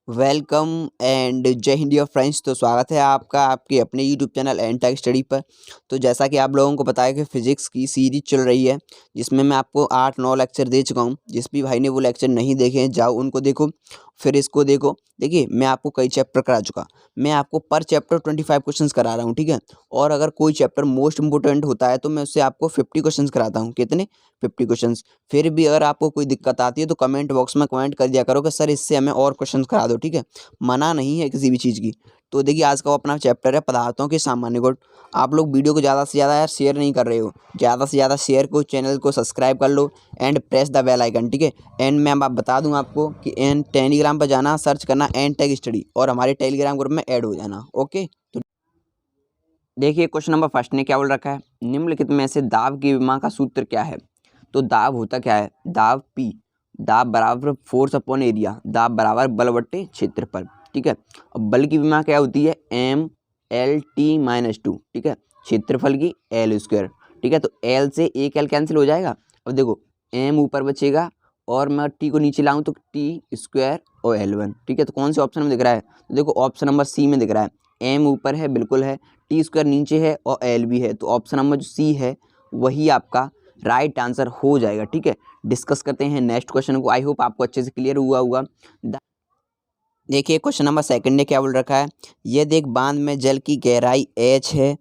Welcome and जय Hind dear friends. तो स्वागत है आपका आपके अपने YouTube channel and tech study पर। तो जैसा कि आप लोगों को पता है कि फिजिक्स की सीरीज चल रही है, जिसमें मैं आपको 8-9 लेक्चर दे चुका हूं। जिस भी भाई ने वो लेक्चर नहीं देखे हैं जाओ उनको देखो, फिर इसको देखो। देखिए मैं आपको कई चैप्टर करा चुका, मैं आपको पर चैप्टर 25 क्वेश्चंस करा रहा हूँ, ठीक है। और अगर कोई चैप्टर मोस्ट इंपोर्टेंट होता है तो मैं उससे आपको 50 क्वेश्चंस कराता हूँ। कितने? 50 क्वेश्चंस। फिर भी अगर आपको कोई दिक्कत आती है तो कमेंट बॉक्स में कमेंट कर दिया करो कि सर इससे हमें और क्वेश्चन करा दो, ठीक है। मना नहीं है किसी भी चीज़ की। तो देखिए आज का अपना चैप्टर है पदार्थों के सामान्य गुण। आप लोग वीडियो को ज़्यादा से ज़्यादा यार शेयर नहीं कर रहे हो, ज़्यादा से ज़्यादा शेयर को, चैनल को सब्सक्राइब कर लो and press the bell icon, ठीक है। एंड मैं अब बता दूं आपको कि एंड टेलीग्राम पर जाना, सर्च करना एंड टेक स्टडी और हमारे टेलीग्राम ग्रुप में ऐड हो जाना, ओके। तो देखिए क्वेश्चन नंबर फर्स्ट ने क्या बोल रखा है, निम्नलिखित में से दाब की विमा का सूत्र क्या है। तो दाब होता क्या है, दाब पी, दाब बराबर फोर्स अपॉन एरिया, दाब बराबर बल बट्टे क्षेत्रफल, ठीक है। अब बल की विमा क्या होती है, एम एल टी माइनस 2, ठीक है। क्षेत्रफल की एल स्क्वायर, ठीक है। तो एल से एक एल कैंसिल हो जाएगा। अब देखो एम ऊपर बचेगा और मैं टी को नीचे लाऊं तो टी स्क्वायर और L1, ठीक है। तो कौन से ऑप्शन में दिख रहा है, तो देखो ऑप्शन नंबर सी में दिख रहा है। एम ऊपर है, बिल्कुल है, टी स्क्वायर नीचे है और एल भी है, तो ऑप्शन नंबर जो सी है वही आपका राइट आंसर हो जाएगा, ठीक है। डिस्कस करते हैं नेक्स्ट क्वेश्चन को। आई होप आपको अच्छे से क्लियर हुआ होगा। देखिए क्वेश्चन नंबर सेकंड ने क्या बोल रखा है, यदि एक बांध में जल की गहराई h है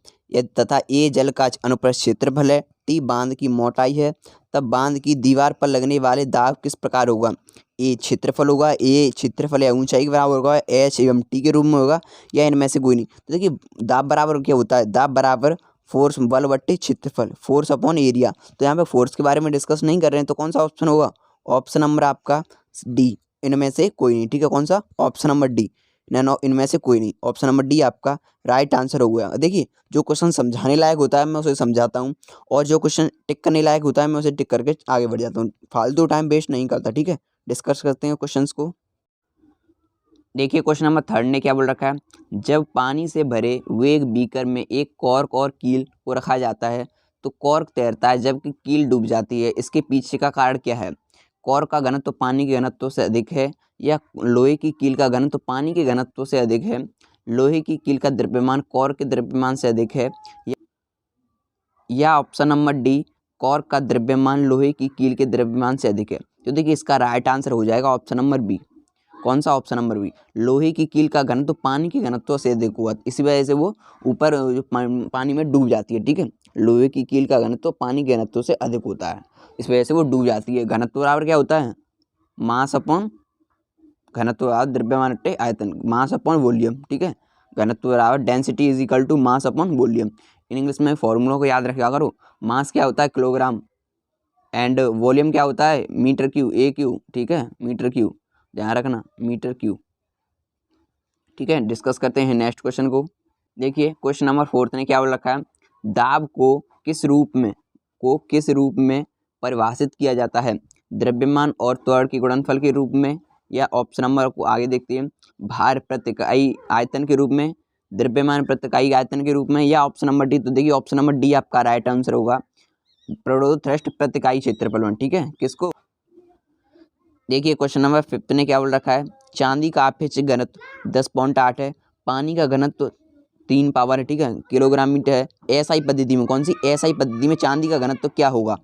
तथा ए जल का अनुप्रस्थ क्षेत्रफल है, टी बांध की मोटाई है, तब बांध की दीवार पर लगने वाले दाब किस प्रकार होगा। ए क्षेत्रफल होगा, ए क्षेत्रफल या ऊंचाई के बराबर होगा, एच एवं टी के रूप में होगा, या इनमें से कोई नहीं। तो देखिए दाब बराबर क्या होता है, दाब बराबर फोर्स बल बट्टे क्षेत्रफल, फोर्स अपॉन एरिया। तो यहाँ पे फोर्स के बारे में डिस्कस नहीं कर रहे हैं, तो कौन सा ऑप्शन होगा, ऑप्शन नंबर आपका डी, इनमें से कोई नहीं, ठीक है। कौन सा, ऑप्शन नंबर डी, नैनो इनमें से कोई नहीं, ऑप्शन नंबर डी आपका राइट आंसर हो गया। देखिए जो क्वेश्चन समझाने लायक होता है मैं उसे समझाता हूँ, और जो क्वेश्चन टिक करने लायक होता है मैं उसे टिक करके आगे बढ़ जाता हूँ, फालतू टाइम वेस्ट नहीं करता, ठीक है। डिस्कस करते हैं क्वेश्चंस को। देखिए क्वेश्चन नंबर थर्ड ने क्या बोल रखा है, जब पानी से भरे हुए एक बीकर में एक कॉर्क और कील को रखा जाता है तो कॉर्क तैरता है जबकि कील डूब जाती है, इसके पीछे का कारण क्या है। कॉर्क का घनत्व पानी के घनत्व से अधिक है, या लोहे की कील का घनत्व पानी के घनत्व से अधिक है, लोहे की कील का द्रव्यमान कॉर्क के द्रव्यमान से अधिक है, या ऑप्शन नंबर डी, कॉर्क का द्रव्यमान लोहे की कील के द्रव्यमान से अधिक है। तो देखिए इसका राइट आंसर हो जाएगा ऑप्शन नंबर बी। कौन सा, ऑप्शन नंबर बी, लोहे की कील का घनत्व पानी के घनत्व से अधिक हुआ, इसी वजह से वो ऊपर जो पानी में डूब जाती है, ठीक है। लोहे की कील का घनत्व पानी के घनत्व से अधिक होता है, इस वजह से वो डूब जाती है। घनत्व बराबर क्या होता है, मास अपॉन घनत्व बराबर द्रव्यमान बट्टे आयतन, मास अपॉन वॉल्यूम, ठीक है। घनत्व बराबर density is equal to mass upon volume. In English में फॉर्मूलों को याद रखा करो। मास क्या होता है, किलोग्राम, एंड वॉल्यूम क्या होता है, मीटर क्यू, ए क्यू, ठीक है, मीटर क्यू, ध्यान रखना, मीटर क्यू, ठीक है। डिस्कस करते हैं नेक्स्ट क्वेश्चन को। देखिए क्वेश्चन नंबर फोर्थ ने क्या बोल रखा है, दाब किस रूप में परिभाषित किया जाता है, द्रव्यमान और त्वरण के गुणनफल के रूप में, या ऑप्शन नंबर को आगे देखते हैं, भार प्रति इकाई आयतन के रूप में, द्रव्यमान प्रति इकाई आयतन के रूप में, या ऑप्शन नंबर डी। तो देखिए ऑप्शन नंबर डी आपका राइट आंसर होगा, प्रणोद थ्रस्ट प्रति इकाई क्षेत्रफल में, ठीक है। किसको, देखिए क्वेश्चन नंबर फिफ्थ ने क्या बोल रखा है, चांदी का आपेक्षिक घनत्व 10.8 है, पानी का घनत्व 3 पावर है, ठीक है, किलोग्राम मीटर है। एसआई पद्धति में, कौन सी एसआई पद्धति में चांदी का घनत्व क्या होगा,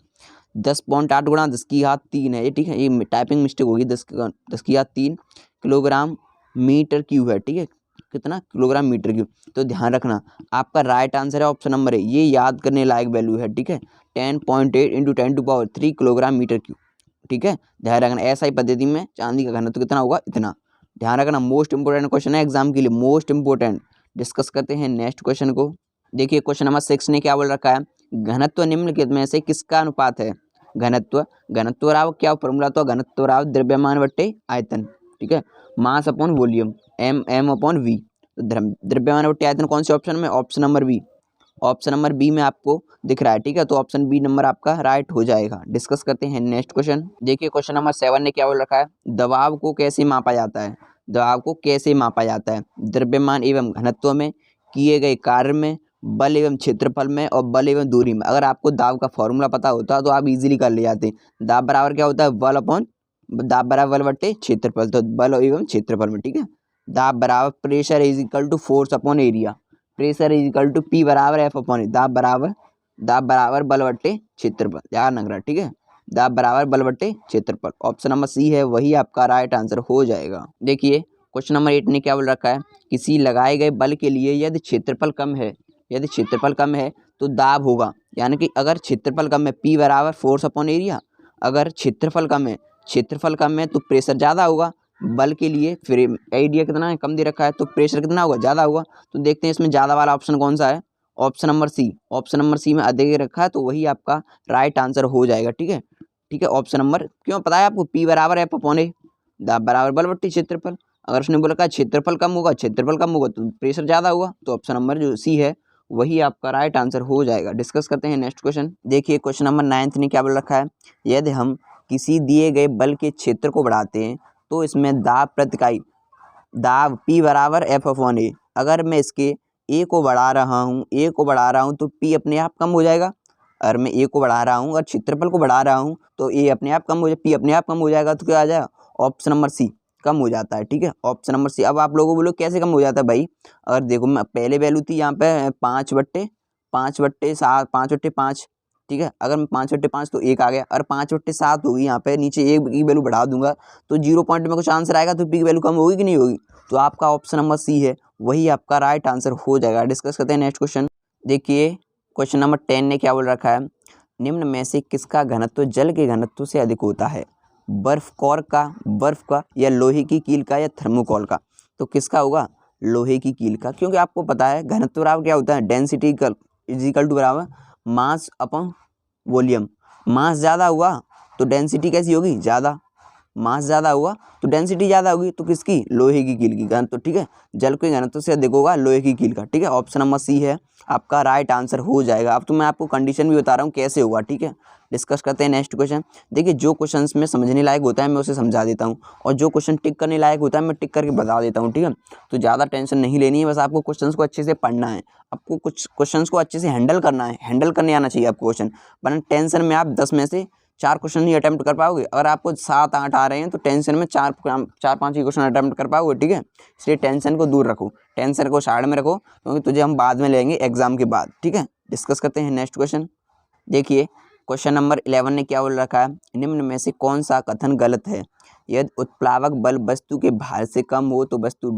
10.8 गुणा 10⁻³ है ये, ठीक है। ये टाइपिंग मिस्टेक होगी, 10⁻³ किलोग्राम मीटर क्यूब है, ठीक है। कितना, किलोग्राम मीटर क्यूब। तो ध्यान रखना आपका राइट आंसर है ऑप्शन नंबर है, ये याद करने लायक वैल्यू है, ठीक है। 10.8 × 10⁻³ किलोग्राम मीटर क्यूब, ठीक है। ध्यान रखना एसआई पद्धति में चांदी का घनत्व कितना होगा, इतना। ध्यान रखना मोस्ट इंपोर्टेंट क्वेश्चन है एग्जाम के लिए, मोस्ट इंपोर्टेंट। डिस्कस करते हैं नेक्स्ट क्वेश्चन को। देखिए क्वेश्चन नंबर 6 ने क्या बोल रखा है, घनत्व निम्नलिखित में से किसका अनुपात है। घनत्व, घनत्व बराबर क्या फॉर्मूला, तो घनत्व बराबर द्रव्यमान बट्टे आयतन, ठीक है, mass upon volume, M upon V. द्रव्यमान बट्टे आयतन कौन से ऑप्शन में, option number B, option number B में आपको दिख रहा है, ठीक है। तो ऑप्शन बी नंबर आपका राइट हो जाएगा। डिस्कस करते हैं नेक्स्ट क्वेश्चन। देखिए क्वेश्चन नंबर 7 ने क्या बोल रखा है, दबाव को कैसे मापा जाता है, दबाव को कैसे मापा जाता है, द्रव्यमान एवं घनत्व में, किए गए कार्य में, बल एवं क्षेत्रफल में, और बल एवं दूरी में। अगर आपको दाब का फॉर्मूला पता होता तो आप इजीली कर ले जाते। दाब बराबर क्या होता है, बल अपॉन दाब बराबर बल बट्टे क्षेत्रफल, तो बल एवं क्षेत्रफल में, ठीक है। दाब बराबर pressure is equal to force upon area, pressure is equal to P बराबर एफ अपॉन ए, दाब बराबर बल बट्टे क्षेत्रफल, ध्यान रखना, ठीक है। दाब बराबर बल बट्टे क्षेत्रफल, ऑप्शन नंबर सी है वही आपका राइट आंसर हो जाएगा। देखिए क्वेश्चन नंबर 8 ने क्या बोल रखा है, किसी लगाए गए बल के लिए यदि क्षेत्रफल कम है तो दाब होगा, यानी कि अगर क्षेत्रफल कम है पी बराबर फोर्स अपॉन एरिया, अगर क्षेत्रफल कम है तो प्रेशर ज़्यादा होगा बल के लिए, फिर एरिया कितना है कम दे रखा है तो प्रेशर कितना होगा ज़्यादा होगा। तो देखते हैं इसमें ज़्यादा वाला ऑप्शन कौन सा है, ऑप्शन नंबर सी में अधिक रखा है, तो वही आपका राइट आंसर हो जाएगा, ठीक है। ऑप्शन नंबर, क्यों पता है आपको, पी बराबर एफ अपॉन ए, दाब बराबर बल बट्टी क्षेत्रफल, अगर उसने बोला क्षेत्रफल कम होगा तो प्रेशर ज़्यादा होगा, तो ऑप्शन नंबर जो सी है वही आपका राइट आंसर हो जाएगा। डिस्कस करते हैं नेक्स्ट क्वेश्चन। देखिए क्वेश्चन नंबर 9 ने क्या बोल रखा है, यदि हम किसी दिए गए बल के क्षेत्र को बढ़ाते हैं तो इसमें दाब प्रति इकाई, दाब P बराबर एफ अपॉन ए, अगर मैं इसके ए को बढ़ा रहा हूँ तो P अपने आप कम हो जाएगा, अगर मैं ए को बढ़ा रहा हूँ और क्षेत्रफल को बढ़ा रहा हूँ तो ए अपने आप कम हो जाए, P अपने आप कम हो जाएगा, तो क्या आ जाएगा, ऑप्शन नंबर सी कम हो जाता है, ठीक है। Option number C. अब आप लोगों बोलो कैसे कम हो जाता है भाई, अगर देखो मैं पहले वैल्यू थी यहाँ पे 5/5, ठीक है। अगर मैं 5/5 तो 1 आ गया, और 5/7 होगी यहाँ पे, नीचे एक की वैल्यू बढ़ा दूंगा तो 0 पॉइंट में कुछ आंसर आएगा, तो पी की वैल्यू कम होगी कि नहीं होगी, तो आपका ऑप्शन नंबर सी है वही आपका राइट आंसर हो जाएगा। डिस्कस करते हैं नेक्स्ट क्वेश्चन। देखिए क्वेश्चन नंबर 10 ने क्या बोल रखा है, निम्न में से किसका घनत्व जल के घनत्व से अधिक होता है, बर्फ का या लोहे की कील का या थर्मोकोल का, तो किसका होगा, लोहे की कील का, क्योंकि आपको पता है घनत्व बराबर क्या होता है, डेंसिटी इज इक्वल टू बराबर मास अपॉन वॉल्यूम, मास ज़्यादा हुआ तो डेंसिटी कैसी होगी, ज़्यादा, मास ज़्यादा हुआ तो डेंसिटी ज़्यादा होगी, तो किसकी, लोहे की कील की घनत्व, ठीक है। जल के घनत्व से अधिक होगा लोहे की कील का, ठीक है। ऑप्शन नंबर सी है आपका राइट आंसर हो जाएगा। अब तो मैं आपको कंडीशन भी बता रहा हूँ कैसे होगा, ठीक है। डिस्कस करते हैं नेक्स्ट क्वेश्चन। देखिए जो क्वेश्चन में समझने लायक होता है मैं उसे समझा देता हूँ, और जो क्वेश्चन टिक करने लायक होता है मैं टिक करके बता देता हूँ, ठीक है। तो ज़्यादा टेंशन नहीं लेनी है, बस आपको क्वेश्चन को अच्छे से पढ़ना है, आपको कुछ क्वेश्चन को अच्छे से हैंडल करना है, हैंडल करने आना चाहिए आपको क्वेश्चन, वरना टेंशन में आप 10 में से 4 क्वेश्चन ही अटैम्प्ट कर पाओगे, अगर आपको 7-8 आ रहे हैं तो टेंशन में 4-5 ही क्वेश्चन अटैम्प्ट कर पाओगे, ठीक है। इसलिए टेंशन को दूर रखो, टेंशन को साइड में रखो, क्योंकि तुझे हम बाद में लेंगे एग्जाम के बाद, ठीक है। डिस्कस करते हैं नेक्स्ट क्वेश्चन। देखिए क्वेश्चन नंबर 11 ने क्या बोल रखा है, निम्न में से कौन सा कथन गलत है, यदि उत्प्लावक बल वस्तु के भार से कम हो तो वस्तु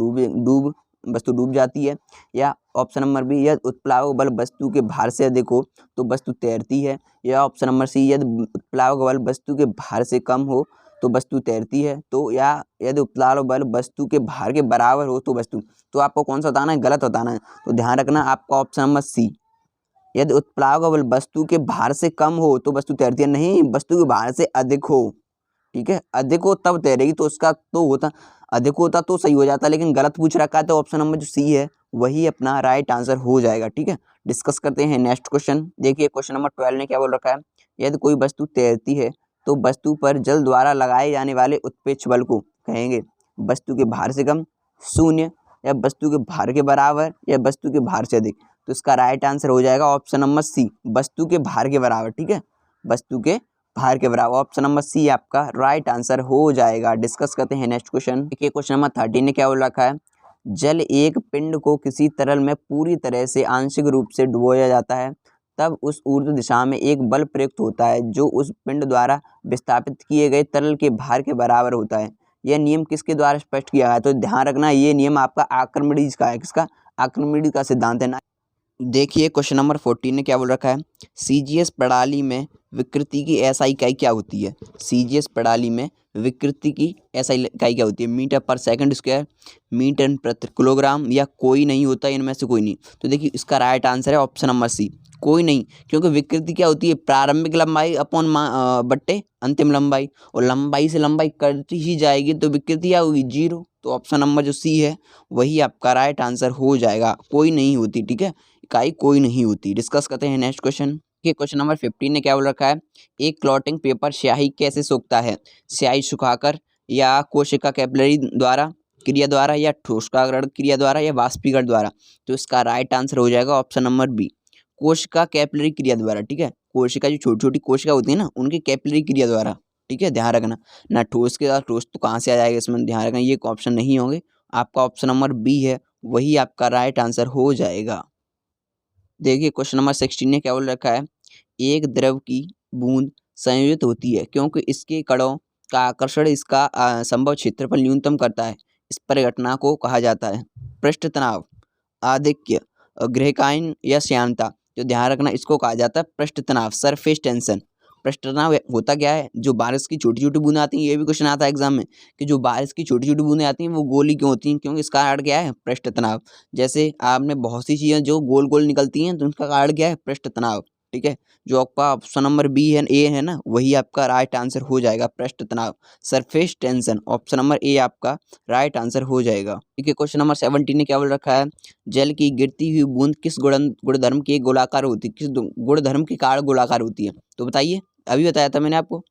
डूब जाती है, या ऑप्शन नंबर बी, यदि उत्प्लावक बल वस्तु के भार से अधिक हो तो वस्तु तैरती है, या ऑप्शन नंबर सी, यदि उत्प्लावक बल वस्तु के भार से कम हो तो वस्तु तैरती है, तो या यदि उत्प्लावक बल वस्तु के भार के बराबर हो तो वस्तु, तो आपको कौन सा बताना है, गलत बताना है, तो ध्यान रखना आपका ऑप्शन नंबर सी, यदि उत्प्लावक बल वस्तु के भार से कम हो तो वस्तु तैरती है, नहीं, वस्तु के भार से अधिक हो, ठीक है, अधिक हो तब तैरेगी, तो उसका तो होता, अधिक होता तो सही हो जाता, लेकिन गलत पूछ रखा है, तो ऑप्शन नंबर जो सी है वही अपना राइट आंसर हो जाएगा, ठीक है। डिस्कस करते हैं नेक्स्ट क्वेश्चन। देखिए क्वेश्चन नंबर 12 ने क्या बोल रखा है, यदि कोई वस्तु तैरती है तो वस्तु पर जल द्वारा लगाए जाने वाले उत्प्रेक्ष बल को कहेंगे वस्तु के भार से कम, शून्य, या वस्तु के भार के बराबर, या वस्तु के भार से अधिक, तो इसका राइट आंसर हो जाएगा ऑप्शन नंबर सी, वस्तु के भार के बराबर, ठीक है, वस्तु के भार के बराबर, ऑप्शन नंबर सी आपका राइट आंसर हो जाएगा। डिस्कस करते हैं नेक्स्ट क्वेश्चन। देखिए क्वेश्चन नंबर 13 ने क्या बोल रखा है, जल एक पिंड को किसी तरल में पूरी तरह से आंशिक रूप से डुबोया जाता है तब उस ऊर्ध्व दिशा में एक बल प्रयुक्त होता है जो उस पिंड द्वारा विस्थापित किए गए तरल के भार के बराबर होता है, यह नियम किसके द्वारा स्पष्ट किया गया है, तो ध्यान रखना ये नियम आपका आर्किमिडीज का है, किसका, आर्किमिडीज का सिद्धांत है ना। देखिए क्वेश्चन नंबर 14 ने क्या बोल रखा है, सीजीएस प्रणाली में विकृति की एसआई इकाई क्या होती है, सीजीएस प्रणाली में विकृति की एसआई इकाई क्या होती है, मीटर पर सेकंड स्क्वायर, मीटर प्रति किलोग्राम, या कोई नहीं होता इनमें से कोई नहीं, तो देखिए इसका राइट आंसर है ऑप्शन नंबर सी, कोई नहीं, क्योंकि विकृति क्या होती है, प्रारंभिक लंबाई अपॉन बट्टे अंतिम लंबाई, और लंबाई से लंबाई कटती ही जाएगी तो विकृति क्या होगी, 0, तो ऑप्शन नंबर जो सी है वही आपका राइट आंसर हो जाएगा, कोई नहीं होती, ठीक है, इकाई कोई नहीं होती। डिस्कस करते हैं नेक्स्ट क्वेश्चन। ये क्वेश्चन नंबर 15 ने क्या बोल रखा है, एक क्लॉटिंग पेपर स्याही कैसे सोखता है, स्याही सुखाकर, या कोशिका कैपिलरी द्वारा क्रिया द्वारा, या ठोसकाकरण क्रिया द्वारा, या वाष्पीकरण द्वारा, तो इसका राइट आंसर हो जाएगा ऑप्शन नंबर बी, कोशिका कैपिलरी क्रिया द्वारा, ठीक है, कोशिका जो छोटी छोटी कोशिका होती है ना उनकी कैपिलरी क्रिया द्वारा, ठीक है, ध्यान रखना। ना ठोस के साथ ठोस तो कहाँ से आ जाएगा इसमें, ध्यान रखना ये ऑप्शन नहीं होंगे। आपका ऑप्शन नंबर बी है वही आपका राइट आंसर हो जाएगा। देखिए क्वेश्चन नंबर 16 ने क्या बोल रखा है, एक द्रव की बूंद संयोजित होती है क्योंकि इसके कणों का आकर्षण इसका संभव क्षेत्रफल न्यूनतम करता है। इस परिघटना को कहा जाता है पृष्ठ तनाव, आधिक्य, ग्रहकायन या श्यानता। तो ध्यान रखना इसको कहा जाता है पृष्ठ तनाव, सरफेस टेंशन। पृष्ठ तनाव होता क्या है, जो बारिश की छोटी छोटी बूंदें आती हैं, ये भी क्वेश्चन आता है एग्जाम में कि जो बारिश की छोटी छोटी बूंदें आती हैं वो गोली क्यों होती हैं, क्योंकि इसका कारण क्या है, पृष्ठ तनाव। जैसे आपने बहुत सी चीज़ें जो गोल गोल निकलती हैं तो उनका कारण क्या है, पृष्ठ तनाव। ठीक है, जो आपका ऑप्शन नंबर बी है, ए है ना, वही आपका राइट आंसर हो जाएगा, पृष्ठ तनाव, surface tension. Option number A आपका राइट आंसर हो जाएगा। ठीक है, क्वेश्चन नंबर 17 ने क्या बोल रखा है, जल की गिरती हुई बूंद किस गुणधर्म के गोलाकार होती है, किस गुणधर्म के कारण गोलाकार होती है, तो बताइए। अभी बताया था मैंने आपको,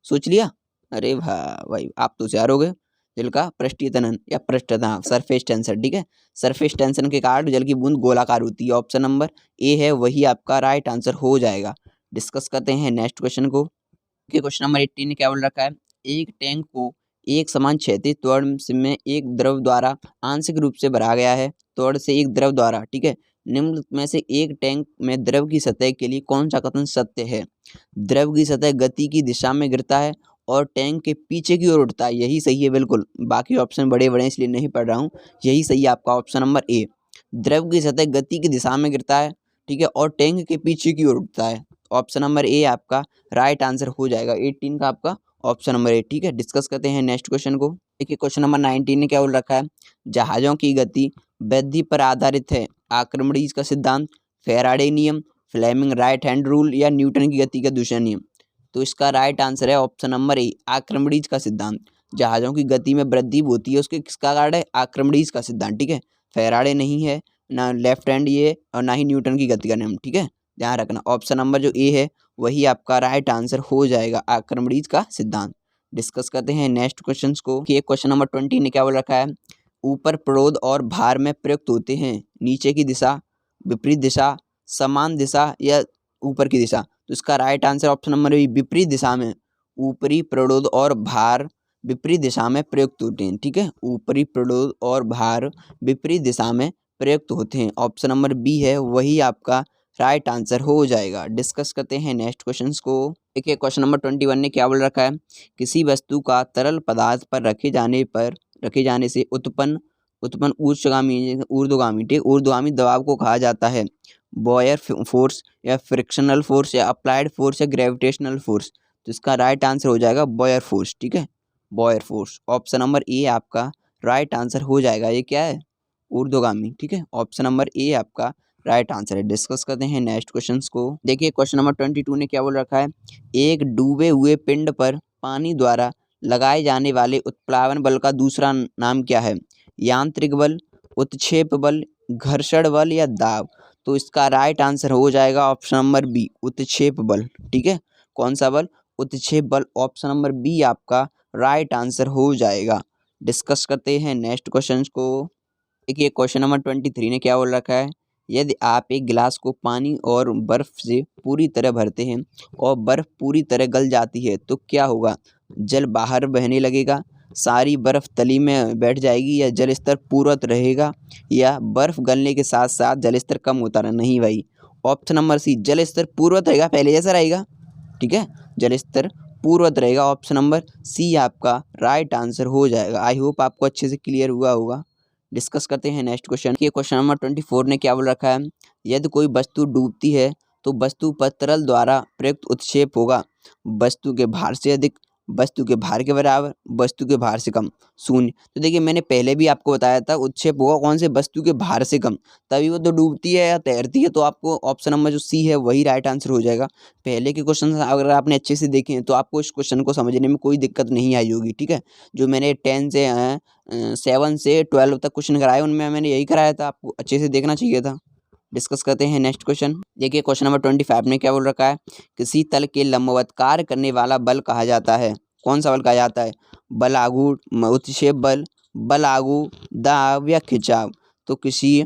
सोच लिया। अरे वाह भाई, आप तो होशियार हो गए। जल का पृष्ठीय तनन या पृष्ठ तनाव, सरफेस टेंशन। ठीक है, सरफेस टेंशन के कारण जल की बूंद गोलाकार होती है। ऑप्शन नंबर ए है वही आपका राइट आंसर हो जाएगा। डिस्कस करते हैं नेक्स्ट क्वेश्चन को। क्वेश्चन नंबर 18 ने क्या बोल रखा है, एक टैंक को एक समान क्षैतिज त्वरण में एक द्रव द्वारा आंशिक रूप से भरा गया है, त्वरण से एक द्रव द्वारा। ठीक है, निम्न में से एक टैंक में द्रव की सतह के लिए कौन सा कथन सत्य है। द्रव की सतह गति की दिशा में गिरता है और टैंक के पीछे की ओर उठता है, यही सही है बिल्कुल। बाकी ऑप्शन बड़े बड़े इसलिए नहीं पढ़ रहा हूँ, यही सही है आपका ऑप्शन नंबर ए। द्रव की सतह गति की दिशा में गिरता है, ठीक है, और टैंक के पीछे की ओर उठता है। ऑप्शन नंबर ए आपका राइट आंसर हो जाएगा, 18 का आपका ऑप्शन नंबर ए। ठीक है, डिस्कस करते हैं नेक्स्ट क्वेश्चन को। देखिए क्वेश्चन नंबर 19 ने क्या बोल रखा है, जहाजों की गति वृद्धि पर आधारित है, आर्किमिडीज का सिद्धांत, फैराडे नियम, फ्लेमिंग राइट हैंड रूल या न्यूटन की गति का दूसरा नियम। तो इसका राइट आंसर है ऑप्शन नंबर ए, आर्किमिडीज का सिद्धांत। जहाजों की गति में वृद्धि होती है उसके किसका कारण है, आर्किमिडीज का सिद्धांत। ठीक है, फैराडे नहीं है, ना लेफ्ट हैंड ये, और ना ही न्यूटन की गति का नियम। ठीक है, ध्यान रखना ऑप्शन नंबर जो ए है वही आपका राइट आंसर हो जाएगा, आर्किमिडीज का सिद्धांत। डिस्कस करते हैं नेक्स्ट क्वेश्चंस को कि क्वेश्चन नंबर 20 ने क्या बोल रखा है, ऊपर प्रोध और भार में प्रयुक्त होते हैं, नीचे की दिशा, विपरीत दिशा, समान दिशा या ऊपर की दिशा। तो इसका right answer option number B, विपरीत दिशा में। ऊपरी प्रोध और भार विपरीत दिशा में प्रयुक्त होते हैं। ठीक है, ऊपरी प्रोध और भार विपरीत दिशा में प्रयुक्त होते हैं। ऑप्शन नंबर बी है वही आपका राइट आंसर हो जाएगा। डिस्कस करते हैं नेक्स्ट क्वेश्चंस को। देखिए क्वेश्चन नंबर 21 ने क्या बोल रखा है, किसी वस्तु का तरल पदार्थ पर रखे जाने से उत्पन्न ऊर्ध्वगामी दबाव को कहा जाता है बॉयर फोर्स या फ्रिक्शनल फोर्स या अप्लाइड फोर्स या ग्रेविटेशनल फोर्स। तो इसका राइट आंसर हो जाएगा बॉयर फोर्स। ठीक है, बॉयर फोर्स। ऑप्शन नंबर ए आपका राइट आंसर हो जाएगा। ये क्या है, ऊर्ध्वगामी। ठीक है, ऑप्शन नंबर ए आपका राइट आंसर है। डिस्कस करते हैं नेक्स्ट क्वेश्चंस को। देखिए क्वेश्चन नंबर 22 ने क्या बोल रखा है, एक डूबे हुए पिंड पर पानी द्वारा लगाए जाने वाले उत्प्लावन बल का दूसरा नाम क्या है, यांत्रिक बल, उत्क्षेप बल, घर्षण बल या दाब। तो इसका राइट आंसर हो जाएगा ऑप्शन नंबर बी, उत्क्षेप बल। ठीक है, कौन सा बल, उत्क्षेप बल। ऑप्शन नंबर बी आपका राइट आंसर हो जाएगा। डिस्कस करते हैं नेक्स्ट क्वेश्चन को। देखिए क्वेश्चन नंबर 23 ने क्या बोल रखा है, यदि आप एक गिलास को पानी और बर्फ से पूरी तरह भरते हैं और बर्फ पूरी तरह गल जाती है तो क्या होगा, जल बाहर बहने लगेगा, सारी बर्फ तली में बैठ जाएगी या जल स्तर पूर्ववत रहेगा या बर्फ गलने के साथ साथ जल स्तर कम होता रहा। नहीं भाई, ऑप्शन नंबर सी, जल स्तर पूर्ववत रहेगा, पहले जैसा रहेगा। ठीक है, जल स्तर पूर्ववत रहेगा। ऑप्शन नंबर सी आपका राइट आंसर हो जाएगा। आई होप आपको अच्छे से क्लियर हुआ होगा। डिस्कस करते हैं नेक्स्ट क्वेश्चन। ये क्वेश्चन नंबर 24 ने क्या बोल रखा है, यदि कोई वस्तु डूबती है तो वस्तु पर तरल द्वारा प्रयुक्त उत्क्षेप होगा वस्तु के भार से अधिक, वस्तु के भार के बराबर, वस्तु के भार से कम, शून्य। तो देखिए मैंने पहले भी आपको बताया था उत्क्षेप होगा कौन से, वस्तु के भार से कम, तभी वो तो डूबती है या तैरती है। तो आपको ऑप्शन नंबर जो सी है वही राइट आंसर हो जाएगा। पहले के क्वेश्चन अगर आपने अच्छे से देखे हैं तो आपको इस क्वेश्चन को समझने में कोई दिक्कत नहीं आई होगी। ठीक है, जो मैंने 10 से 7 से 12 तक क्वेश्चन कराए उनमें मैंने यही कराया था, आपको अच्छे से देखना चाहिए था। डिस्कस करते हैं नेक्स्ट क्वेश्चन। देखिए क्वेश्चन नंबर 25 ने क्या बोल रखा है, किसी तल के लंबवत कार्य करने वाला बल कहा जाता है, कौन सा बल कहा जाता है, बल आघूर्ण, उत्क्षेप बल, बल आघूर्ण, दाब या खिंचाव। तो किसी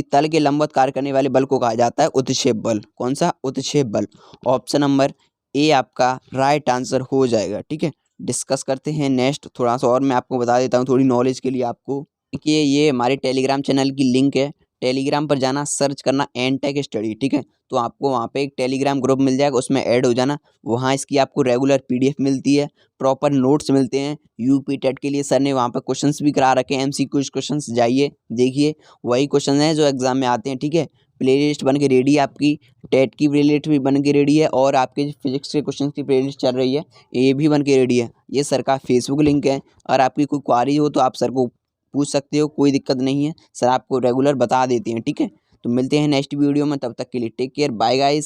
तल के लंबवत कार्य करने वाले बल को कहा जाता है उत्क्षेप बल। कौन सा, उत्क्षेप बल। ऑप्शन नंबर ए आपका राइट आंसर हो जाएगा। ठीक है, डिस्कस करते हैं नेक्स्ट। थोड़ा सा और मैं आपको बता देता हूँ थोड़ी नॉलेज के लिए आपको। देखिए ये हमारे टेलीग्राम चैनल की लिंक है, टेलीग्राम पर जाना, सर्च करना एनटेक स्टडी। ठीक है, तो आपको वहाँ पे एक टेलीग्राम ग्रुप मिल जाएगा, उसमें ऐड हो जाना। वहाँ इसकी आपको रेगुलर पीडीएफ मिलती है, प्रॉपर नोट्स मिलते हैं। यूपी टेट के लिए सर ने वहाँ पर क्वेश्चंस भी करा रखे हैं, एमसीक्यू क्वेश्चंस, जाइए देखिए वही क्वेश्चन हैं जो एग्जाम में आते हैं। ठीक है, प्लेलिस्ट बन के रेडी है आपकी, टेट की प्लेलिस्ट भी बन के रेडी है, और आपके फिजिक्स के क्वेश्चन की प्लेलिस्ट चल रही है, ये भी बन के रेडी है। ये सर का फेसबुक लिंक है, और आपकी कोई क्वारी हो तो आप सर को पूछ सकते हो, कोई दिक्कत नहीं है, सर आपको रेगुलर बता देते हैं। ठीक है, तो मिलते हैं नेक्स्ट वीडियो में, तब तक के लिए टेक केयर, बाय गाइस।